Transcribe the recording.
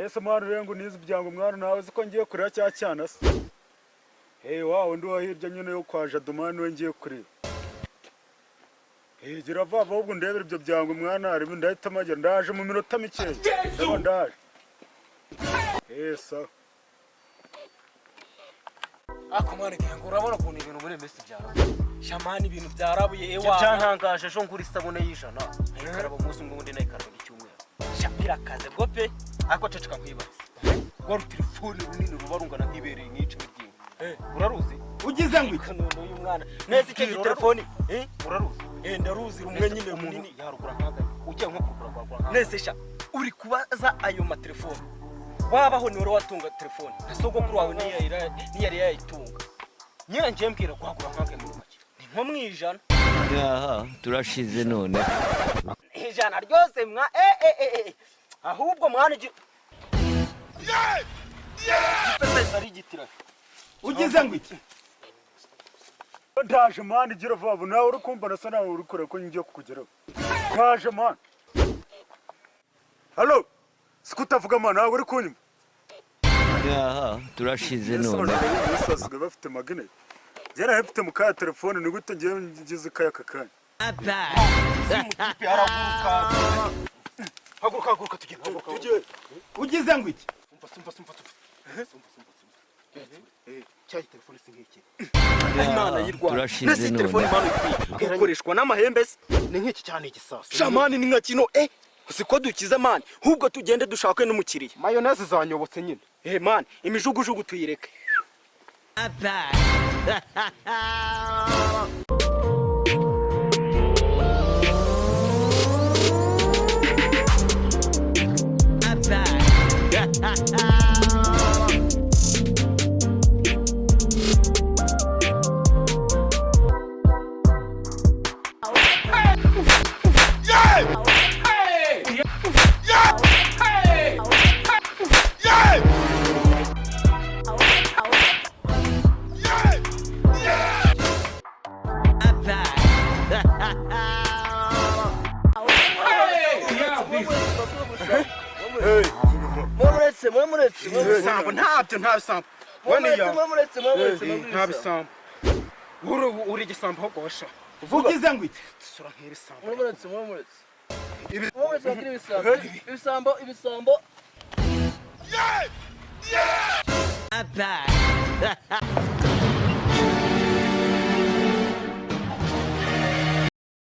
Ese mwana rengo nizi byango mwana nawe ziko ngiye kurira cya cyana se. Wawe ndi wahirya nyine yo kwa Jadumani we ngiye kurira. Gira vava ahubwo ndebera ibyo byango mwana ari ndahita magera ndaje mu minota mike. Ndaje. Sawa. Ako mwana ngiye urabona ukuntu ibintu muri mesi byarabuye. Shamani ibintu byarabuye ewa. Byantangaje ejo ngura isabune y'ijana. Ikaraba umunsi umwe undi nayikaraba icyumweru. Shapira kaze bwo pe. Ariko ceceka nkwibaza. Wari telefone runini rubarungana nk'ibereye nk'ice byinshi. Uraruzi? Ugize ngo ikanono uyu mwana. Nese icyo telefone. Uraruzi? Ndaruzi rumwe nyine munini yarugura nkaga. Ujya nko kugura kwa. Nese sha uri kubaza ayo matelefone. Wabaho ni wari watunga telefone. Nasogokuru wawe niyari yayitunga. Nyira ngiye mbwira kwagura nkaga mu make. Ni nko mwijana. Yaha turashize none. Ijana ryose mwa ahubwo mwana Pesa ari gitira. Ugize ngo iki? Ndaje mwana gira vava nawe uri kumva nasa nawe uri kure ko ngiye kukugeraho. Ndaje mwana. Hallo. Sikutavuga mwana nawe uri kunyuma. Yaha turashize none. Sasiga bafite magene. Yara hepite mu kaya telefone ni gute ngiye ngize kaya kakanya. Mutipe araguruka. Haguruka tugenda. Tuje. Ugize ngo iki? Sumpa. Cyayi telefone singiki. Imana y'Irwanda. Nese telefone mano ikoreshwa n'amahembe se. Ni nkiki cyane igisasu. Shamani ni nka kino siko dukiza mani. Hubwo tugende dushakwe n'umukiriya. Mayonnaise zanyobotse nyine. Mani imijugujugu tuyireke. Muretse. Sambo ntabyo sambo. Ntabyo sambo. Uri gisambo ho gosha. Ugize ngo iki? Sura nk'iri sambo. Muretse. Ibisambo.